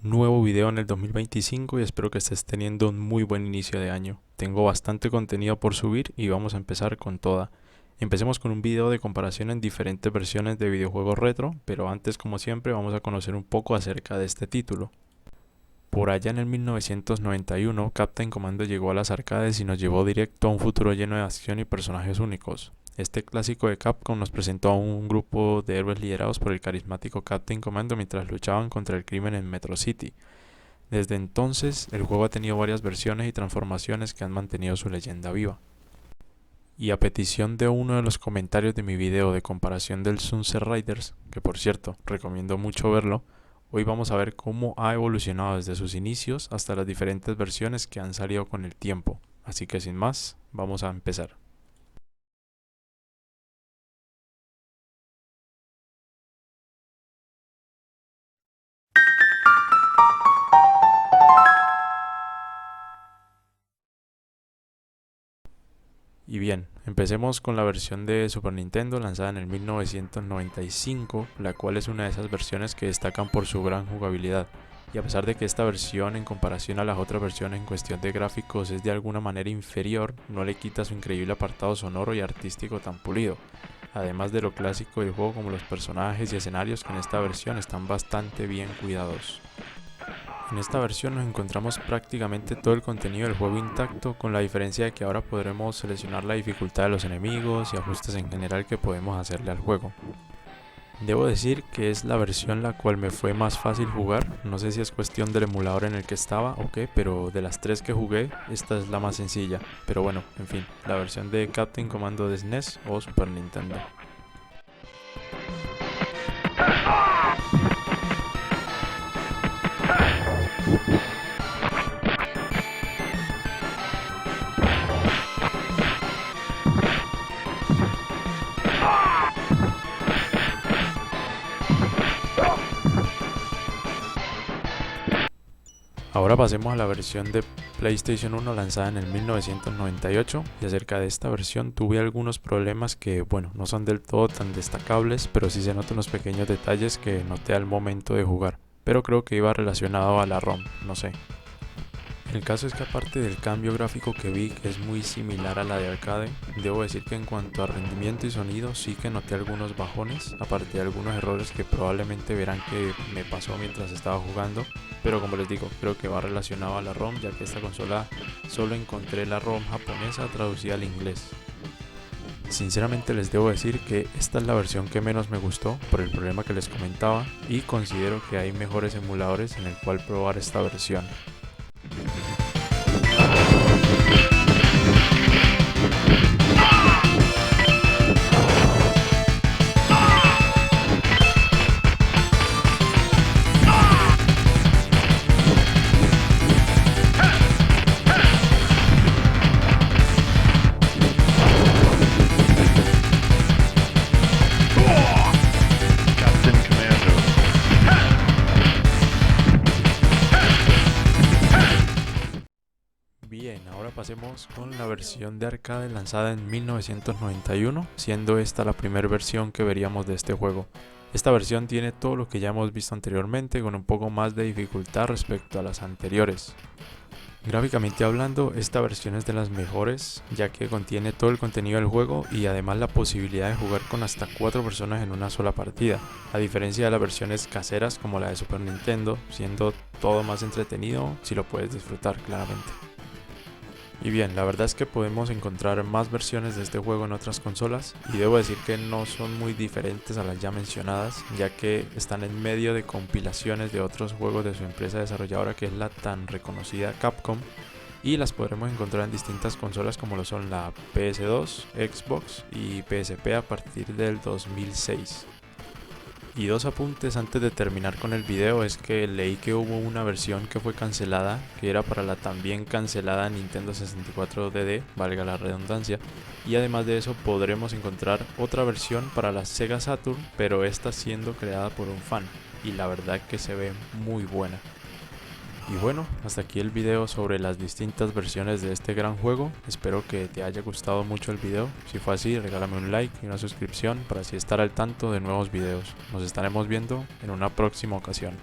nuevo video en el 2025 y espero que estés teniendo un muy buen inicio de año. Tengo bastante contenido por subir y vamos a empezar con toda. Empecemos con un video de comparación en diferentes versiones de videojuegos retro, pero antes, como siempre, vamos a conocer un poco acerca de este título. Por allá en el 1991, Captain Commando llegó a las arcades y nos llevó directo a un futuro lleno de acción y personajes únicos. Este clásico de Capcom nos presentó a un grupo de héroes liderados por el carismático Captain Commando mientras luchaban contra el crimen en Metro City. Desde entonces, el juego ha tenido varias versiones y transformaciones que han mantenido su leyenda viva. Y a petición de uno de los comentarios de mi video de comparación del Sunset Riders, que por cierto recomiendo mucho verlo, hoy vamos a ver cómo ha evolucionado desde sus inicios hasta las diferentes versiones que han salido con el tiempo. Así que sin más, vamos a empezar. Y bien, empecemos con la versión de Super Nintendo lanzada en el 1995, la cual es una de esas versiones que destacan por su gran jugabilidad. Y a pesar de que esta versión en comparación a las otras versiones en cuestión de gráficos es de alguna manera inferior, no le quita su increíble apartado sonoro y artístico tan pulido. Además de lo clásico del juego como los personajes y escenarios que en esta versión están bastante bien cuidados. En esta versión nos encontramos prácticamente todo el contenido del juego intacto, con la diferencia de que ahora podremos seleccionar la dificultad de los enemigos y ajustes en general que podemos hacerle al juego. Debo decir que es la versión la cual me fue más fácil jugar, no sé si es cuestión del emulador en el que estaba o qué, pero de las tres que jugué, esta es la más sencilla. Pero bueno, en fin, la versión de Captain Commando de SNES o Super Nintendo. Ahora pasemos a la versión de PlayStation 1 lanzada en el 1998, y acerca de esta versión tuve algunos problemas que, bueno, no son del todo tan destacables, pero sí se notan unos pequeños detalles que noté al momento de jugar, pero creo que iba relacionado a la ROM, no sé. El caso es que aparte del cambio gráfico que vi, que es muy similar a la de arcade, debo decir que en cuanto a rendimiento y sonido sí que noté algunos bajones, aparte de algunos errores que probablemente verán que me pasó mientras estaba jugando, pero como les digo, creo que va relacionado a la ROM, ya que esta consola solo encontré la ROM japonesa traducida al inglés. Sinceramente les debo decir que esta es la versión que menos me gustó por el problema que les comentaba, y considero que hay mejores emuladores en el cual probar esta versión. Captain Commando. Bien, ahora pasemos con la versión de arcade lanzada en 1991, siendo esta la primera versión que veríamos de este juego. Esta versión tiene todo lo que ya hemos visto anteriormente, con un poco más de dificultad respecto a las anteriores. Gráficamente hablando, esta versión es de las mejores, ya que contiene todo el contenido del juego y además la posibilidad de jugar con hasta 4 personas en una sola partida, a diferencia de las versiones caseras como la de Super Nintendo, siendo todo más entretenido si lo puedes disfrutar claramente. Y bien, la verdad es que podemos encontrar más versiones de este juego en otras consolas, y debo decir que no son muy diferentes a las ya mencionadas, ya que están en medio de compilaciones de otros juegos de su empresa desarrolladora, que es la tan reconocida Capcom, y las podremos encontrar en distintas consolas como lo son la PS2, Xbox y PSP a partir del 2006. Y dos apuntes antes de terminar con el video: es que leí que hubo una versión que fue cancelada, que era para la también cancelada Nintendo 64 DD, valga la redundancia, y además de eso podremos encontrar otra versión para la Sega Saturn, pero esta siendo creada por un fan, y la verdad que se ve muy buena. Y bueno, hasta aquí el video sobre las distintas versiones de este gran juego. Espero que te haya gustado mucho el video. Si fue así, regálame un like y una suscripción para así estar al tanto de nuevos videos. Nos estaremos viendo en una próxima ocasión.